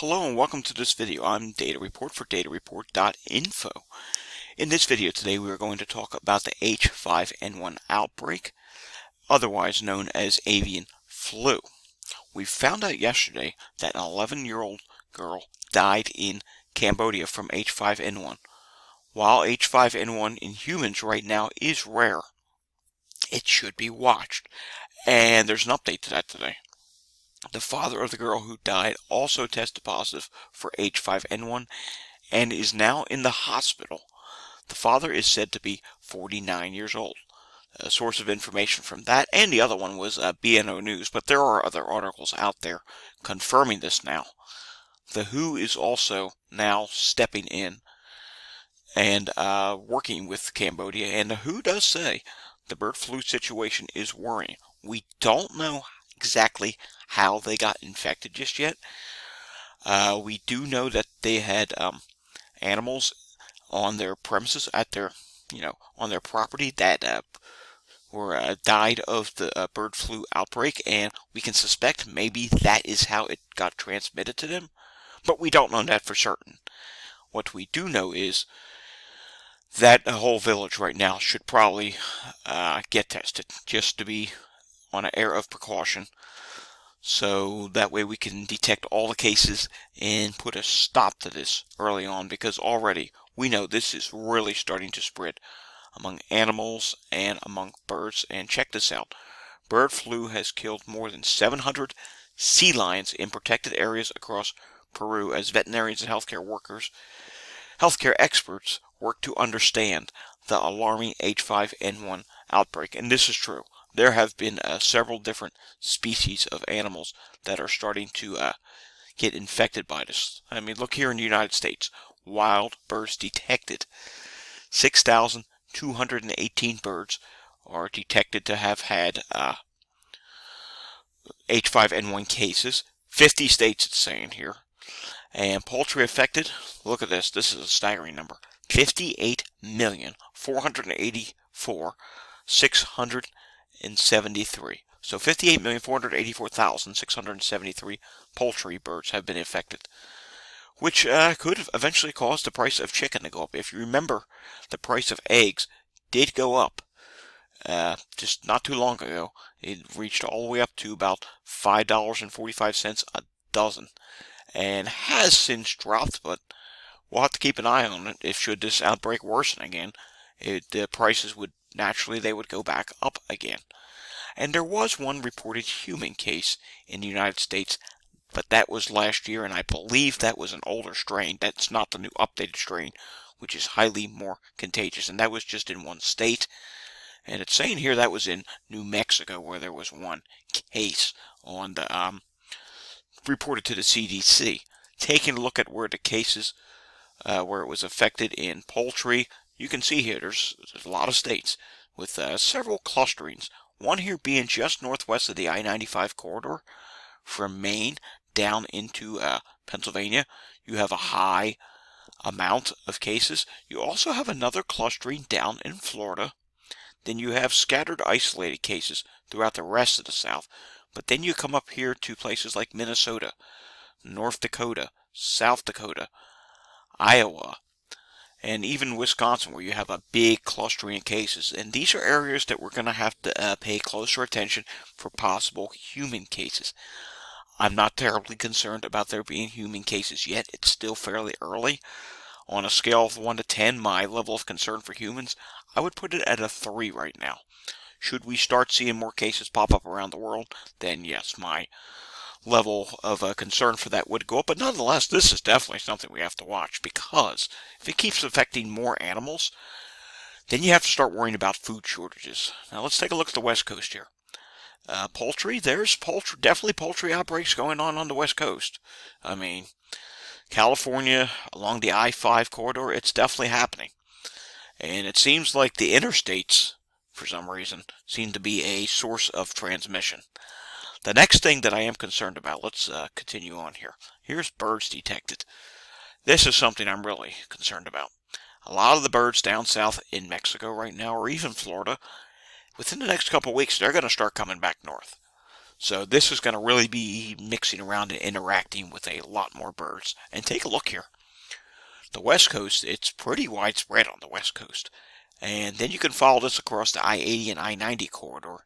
Hello and welcome to this video. I'm Data Report for datareport.info. In this video today we are going to talk about the H5N1 outbreak, otherwise known as avian flu. We found out yesterday that an 11-year-old girl died in Cambodia from H5N1. While H5N1 in humans right now is rare, it should be watched. And there's an update to that today. The father of the girl who died also tested positive for H5N1 and is now in the hospital. The father is said to be 49 years old. A source of information from that and the other one was BNO News, but there are other articles out there confirming this now. The WHO is also now stepping in and working with Cambodia, and the WHO does say the bird flu situation is worrying. We don't know exactly how they got infected just yet. We do know that they had animals on their premises at their, on their property that were died of the bird flu outbreak, and we can suspect maybe that is how it got transmitted to them, but we don't know that for certain. What we do know is that the whole village right now should probably get tested just to be on an air of precaution, so that way we can detect all the cases and put a stop to this early on, because already we know this is really starting to spread among animals and among birds. And check this out, bird flu has killed more than 700 sea lions in protected areas across Peru as veterinarians and healthcare experts work to understand the alarming H5N1 outbreak. And this is true. There have been several different species of animals that are starting to get infected by this. I mean, look here in the United States. Wild birds detected. 6,218 birds are detected to have had H5N1 cases. 50 states it's saying here. And poultry affected, look at this. This is a staggering number. 58,484,673. So 58,484,673 poultry birds have been infected, which could eventually cause the price of chicken to go up. If you remember, the price of eggs did go up just not too long ago. It reached all the way up to about $5.45 a dozen, and has since dropped, but we'll have to keep an eye on it. If should this outbreak worsen again, the prices would naturally go back up again. And there was one reported human case in the United States, but that was last year, and I believe that was an older strain. That's not the new updated strain, which is highly more contagious, and that was just in one state. And it's saying here that was in New Mexico, where there was one case on the reported to the CDC. Taking a look at where the cases where it was affected in poultry, you can see here there's a lot of states with several clusterings. One here being just northwest of the I-95 corridor from Maine down into Pennsylvania. You have a high amount of cases. You also have another clustering down in Florida. Then you have scattered isolated cases throughout the rest of the South. But then you come up here to places like Minnesota, North Dakota, South Dakota, Iowa, and even Wisconsin, where you have a big clustering of cases. And these are areas that we're going to have to pay closer attention for possible human cases. I'm not terribly concerned about there being human cases yet. It's still fairly early. On a scale of 1 to 10, my level of concern for humans, I would put it at a 3 right now. Should we start seeing more cases pop up around the world, then yes, my level of concern for that would go up. But nonetheless, this is definitely something we have to watch, because if it keeps affecting more animals, then you have to start worrying about food shortages. Now let's take a look at the West Coast here. Poultry, there's definitely poultry outbreaks going on the West Coast. I mean, California, along the I-5 corridor, it's definitely happening. And it seems like the interstates, for some reason, seem to be a source of transmission. The next thing that I am concerned about, let's continue on here. Here's birds detected. This is something I'm really concerned about. A lot of the birds down south in Mexico right now, or even Florida, within the next couple of weeks, they're going to start coming back north. So this is going to really be mixing around and interacting with a lot more birds. And take a look here. The West Coast, it's pretty widespread on the West Coast. And then you can follow this across the I-80 and I-90 corridor.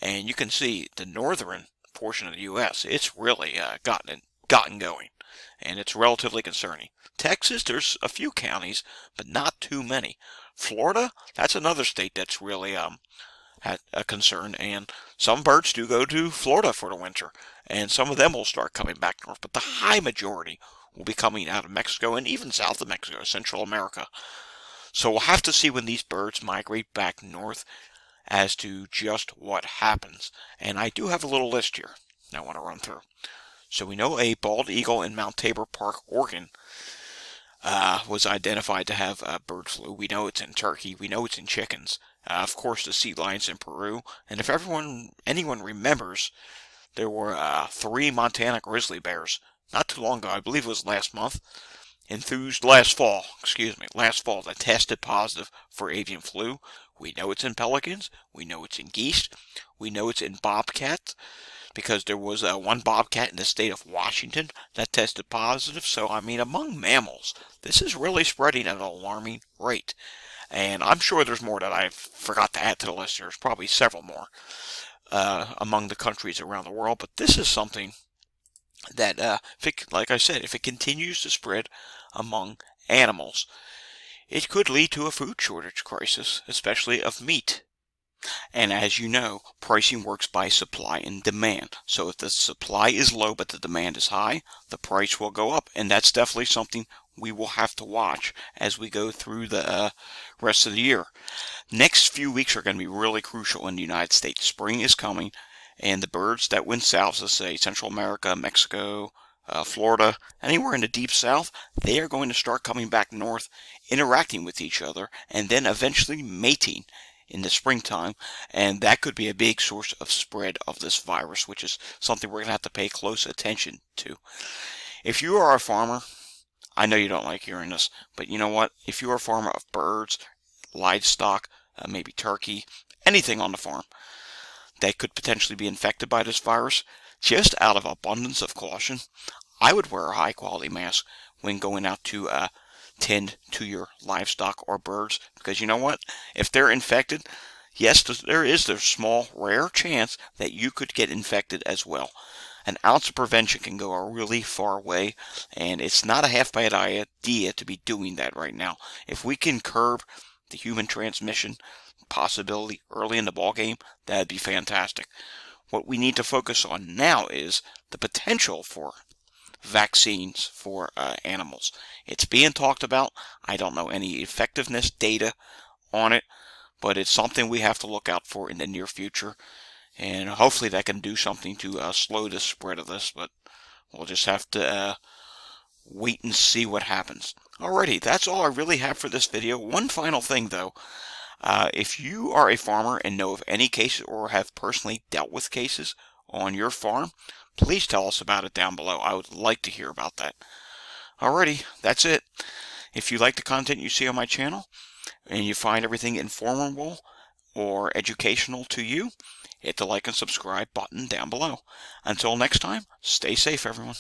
And you can see the northern portion of the U.S., it's really gotten going. And it's relatively concerning. Texas, there's a few counties, but not too many. Florida, that's another state that's really had a concern, and some birds do go to Florida for the winter, and some of them will start coming back north, but the high majority will be coming out of Mexico and even south of Mexico, Central America. So we'll have to see when these birds migrate back north as to just what happens. And I do have a little list here I want to run through. So we know a bald eagle in Mount Tabor Park, Oregon, was identified to have bird flu. We know it's in turkey. We know it's in chickens. Of course, the sea lions in Peru. And if anyone remembers, there were 3 Montana grizzly bears not too long ago. I believe it was last fall, that tested positive for avian flu. We know it's in pelicans. We know it's in geese. We know it's in bobcats, because there was one bobcat in the state of Washington that tested positive. So, I mean, among mammals, this is really spreading at an alarming rate. And I'm sure there's more that I forgot to add to the list. There's probably several more among the countries around the world. But this is something that, like I said, if it continues to spread among animals, it could lead to a food shortage crisis, especially of meat. And as you know, pricing works by supply and demand. So if the supply is low but the demand is high, the price will go up. And that's definitely something we will have to watch as we go through the rest of the year. Next few weeks are going to be really crucial in the United States. Spring is coming, and the birds that went south, let's say Central America, Mexico, Florida, anywhere in the deep south, they are going to start coming back north, interacting with each other, and then eventually mating in the springtime, and that could be a big source of spread of this virus, which is something we're going to have to pay close attention to. If you are a farmer, I know you don't like hearing this, but you know what? If you are a farmer of birds, livestock, maybe turkey, anything on the farm that could potentially be infected by this virus, just out of abundance of caution, I would wear a high quality mask when going out to tend to your livestock or birds, because you know what? If they're infected, yes, there is the small, rare chance that you could get infected as well. An ounce of prevention can go a really far way, and it's not a half-bad idea to be doing that right now. If we can curb the human transmission possibility early in the ballgame, that'd be fantastic. What we need to focus on now is the potential for vaccines for animals. It's being talked about. I don't know any effectiveness data on it, but it's something we have to look out for in the near future, and hopefully that can do something to slow the spread of this, but we'll just have to wait and see what happens. Alrighty, that's all I really have for this video. One final thing though, if you are a farmer and know of any cases or have personally dealt with cases on your farm, please tell us about it down below. I would like to hear about that. Alrighty, that's it. If you like the content you see on my channel and you find everything informative or educational to you, hit the like and subscribe button down below. Until next time, stay safe, everyone.